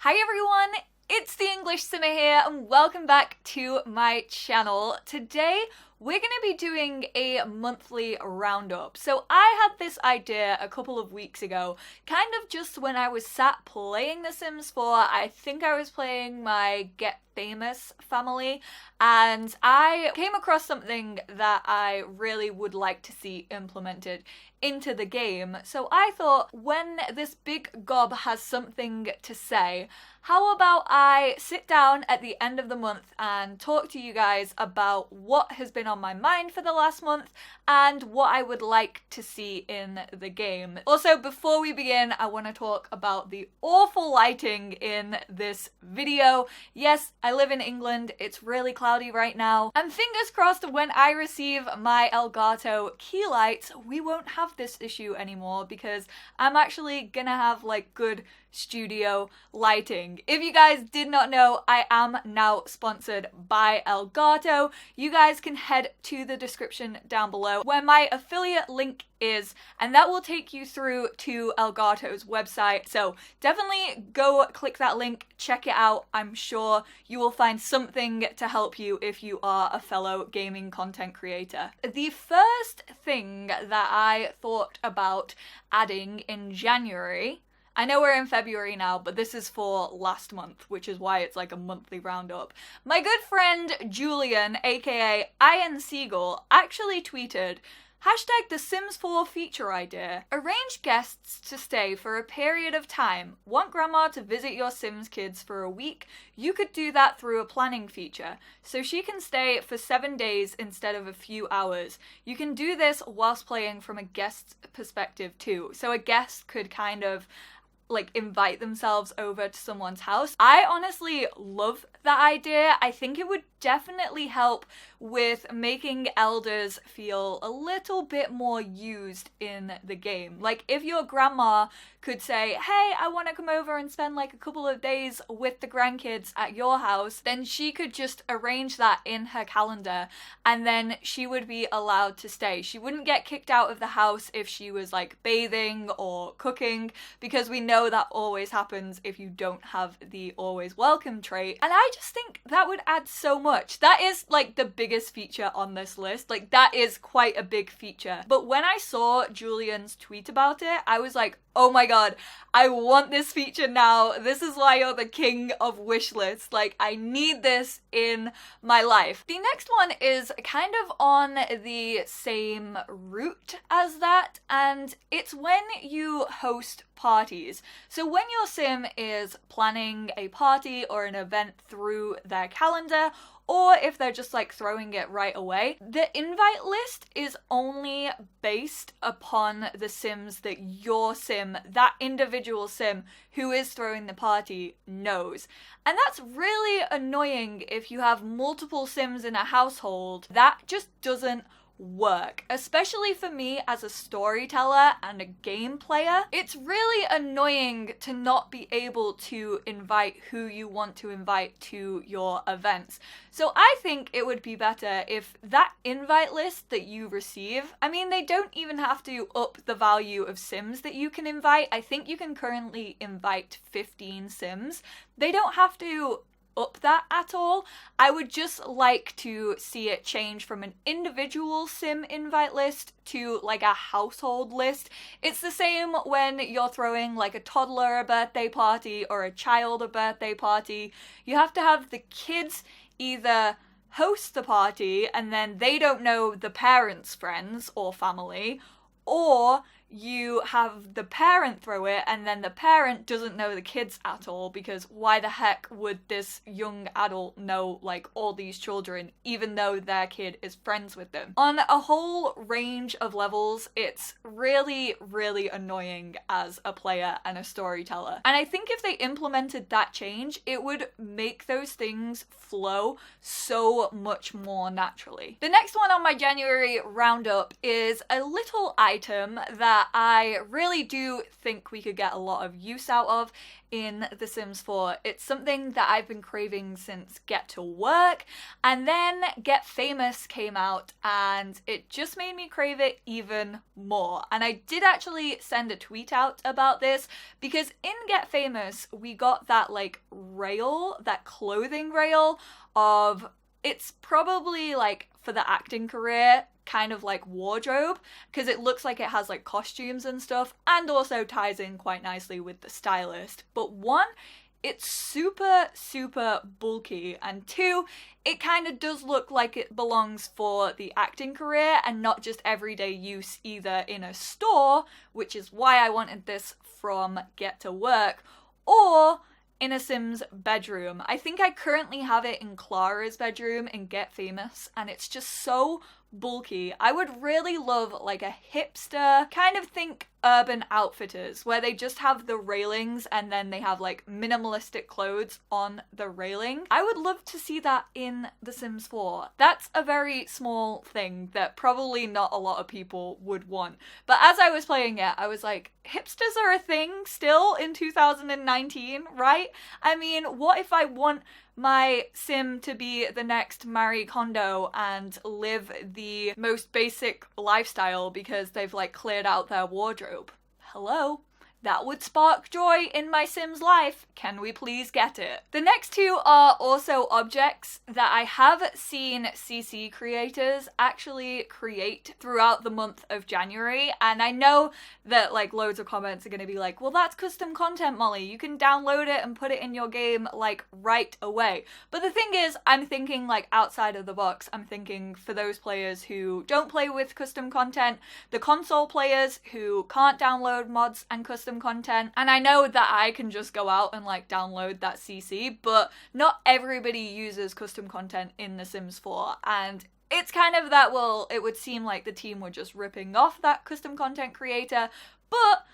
Hi everyone, it's the EnglishSimmer here and welcome back to my channel. Today we're going to be doing a monthly roundup. So I had this idea a couple of weeks ago, kind of just when I was sat playing The Sims 4. I think I was playing my Get Famous family, and I came across something that I really would like to see implemented into the game. So I thought, when this big gob has something to say, how about I sit down at the end of the month and talk to you guys about what has been on my mind for the last month and what I would like to see in the game. Also, before we begin, I want to talk about the awful lighting in this video. Yes, I live in England, it's really cloudy right now, and fingers crossed when I receive my Elgato key lights, we won't have this issue anymore because I'm actually gonna have like good studio lighting. If you guys did not know, I am now sponsored by Elgato. You guys can head to the description down below where my affiliate link is, and that will take you through to Elgato's website. So definitely go click that link, check it out. I'm sure you will find something to help you if you are a fellow gaming content creator. The first thing that I thought about adding in January, I know we're in February now, but this is for last month, which is why it's like a monthly roundup. My good friend Julian, aka Iron Seagull, actually tweeted, #The Sims 4 feature idea. Arrange guests to stay for a period of time. Want grandma to visit your Sims kids for a week? You could do that through a planning feature, so she can stay for 7 days instead of a few hours. You can do this whilst playing from a guest's perspective too. So a guest could kind of like invite themselves over to someone's house. I honestly love that idea. I think it would definitely help with making elders feel a little bit more used in the game. Like if your grandma could say, hey, I want to come over and spend like a couple of days with the grandkids at your house, then she could just arrange that in her calendar and then she would be allowed to stay. She wouldn't get kicked out of the house if she was like bathing or cooking, because we know that always happens if you don't have the always welcome trait. And I just think that would add so much. That is like the biggest feature on this list. Like that is quite a big feature. But when I saw Julian's tweet about it, I was like, oh my god, I want this feature now. This is why you're the king of wishlist. Like, I need this in my life. The next one is kind of on the same route as that, and it's when you host parties. So when your sim is planning a party or an event through their calendar, or if they're just like throwing it right away, the invite list is only based upon the sims that your sim, that individual sim who is throwing the party, knows. And that's really annoying if you have multiple sims in a household. That just doesn't work, especially for me as a storyteller and a game player. It's really annoying to not be able to invite who you want to invite to your events. So I think it would be better if that invite list that you receive, I mean, they don't even have to up the value of sims that you can invite. I think you can currently invite 15 sims. They don't have to up that at all. I would just like to see it change from an individual sim invite list to like a household list. It's the same when you're throwing like a toddler a birthday party or a child a birthday party. You have to have the kids either host the party and then they don't know the parents' friends or family, or you have the parent throw it and then the parent doesn't know the kids at all, because why the heck would this young adult know like all these children even though their kid is friends with them? On a whole range of levels, it's really, really annoying as a player and a storyteller. And I think if they implemented that change, it would make those things flow so much more naturally. The next one on my January roundup is a little item that that I really do think we could get a lot of use out of in The Sims 4. It's something that I've been craving since Get to Work, and then Get Famous came out and it just made me crave it even more. And I did actually send a tweet out about this because in Get Famous we got that like rail, that clothing rail of, it's probably like for the acting career kind of like wardrobe, because it looks like it has like costumes and stuff, and also ties in quite nicely with the stylist. But one, it's super bulky, and two, it kind of does look like it belongs for the acting career and not just everyday use either in a store, which is why I wanted this from Get to Work, or in a Sims bedroom. I think I currently have it in Clara's bedroom in Get Famous, and it's just so bulky. I would really love like a hipster, kind of think Urban Outfitters, where they just have the railings and then they have like minimalistic clothes on the railing. I would love to see that in The Sims 4. That's a very small thing that probably not a lot of people would want. But as I was playing it, I was like, hipsters are a thing still in 2019, right? I mean, what if I want my sim to be the next Marie Kondo and live the most basic lifestyle because they've like cleared out their wardrobe? Hello? That would spark joy in my Sim's life. Can we please get it? The next two are also objects that I have seen CC creators actually create throughout the month of January, and I know that like loads of comments are going to be like, well, that's custom content, Molly. You can download it and put it in your game like right away. But the thing is, I'm thinking like outside of the box. I'm thinking for those players who don't play with custom content, the console players who can't download mods and custom content. And I know that I can just go out and like download that CC, but not everybody uses custom content in The Sims 4, and it's kind of that, well, it would seem like the team were just ripping off that custom content creator. But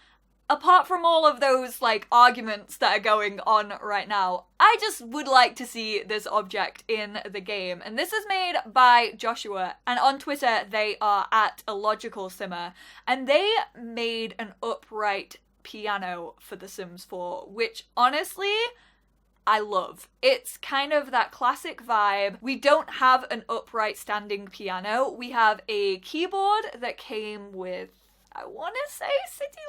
apart from all of those like arguments that are going on right now, I just would like to see this object in the game. And this is made by Joshua, and on Twitter they are at EnglishSimmer, and they made an upright piano for The Sims 4, which honestly I love. It's kind of that classic vibe. We don't have an upright standing piano. We have a keyboard that came with, I want to say City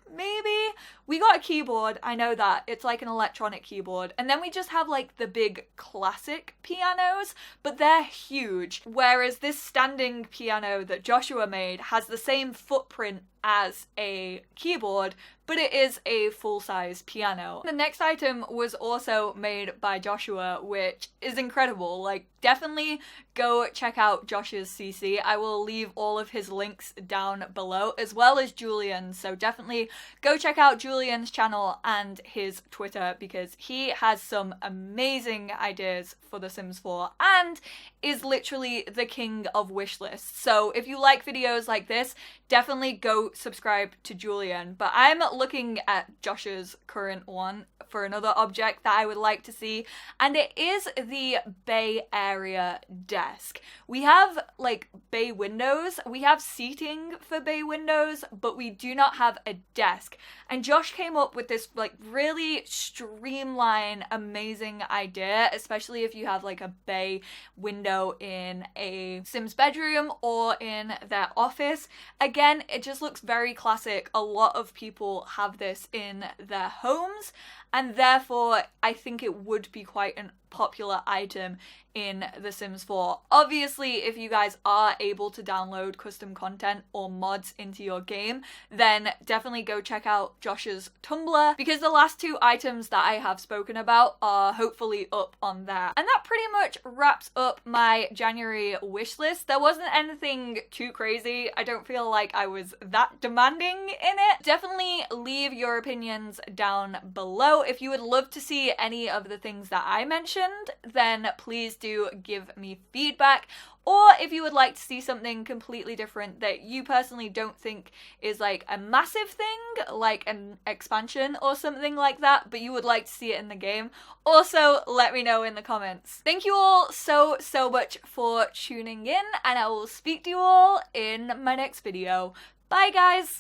Living, maybe? We got a keyboard, I know that. It's like an electronic keyboard. And then we just have like the big classic pianos, but they're huge. Whereas this standing piano that Joshua made has the same footprint as a keyboard, but it is a full-size piano. The next item was also made by Joshua, which is incredible. Like, definitely go check out Josh's CC. I will leave all of his links down below, as well as Julian, so definitely go check out Julian's channel and his Twitter, because he has some amazing ideas for The Sims 4 and is literally the king of wishlists. So if you like videos like this, definitely go subscribe to Julian. But I'm looking at Josh's current one for another object that I would like to see, and it is the Bay Area desk. We have like bay windows, we have seating for bay windows, but we do not have a desk. And Josh came up with this like really streamlined, amazing idea, especially if you have like a bay window in a Sims bedroom or in their office. Again, it just looks very classic. A lot of people have this in their homes, and therefore I think it would be quite an popular item in The Sims 4. Obviously, if you guys are able to download custom content or mods into your game, then definitely go check out Josh's Tumblr, because the last two items that I have spoken about are hopefully up on there. And that pretty much wraps up my January wish list. There wasn't anything too crazy. I don't feel like I was that demanding in it. Definitely leave your opinions down below. If you would love to see any of the things that I mentioned, then please do give me feedback. Or if you would like to see something completely different that you personally don't think is like a massive thing, like an expansion or something like that, but you would like to see it in the game, also let me know in the comments. Thank you all so much for tuning in, and I will speak to you all in my next video. Bye guys!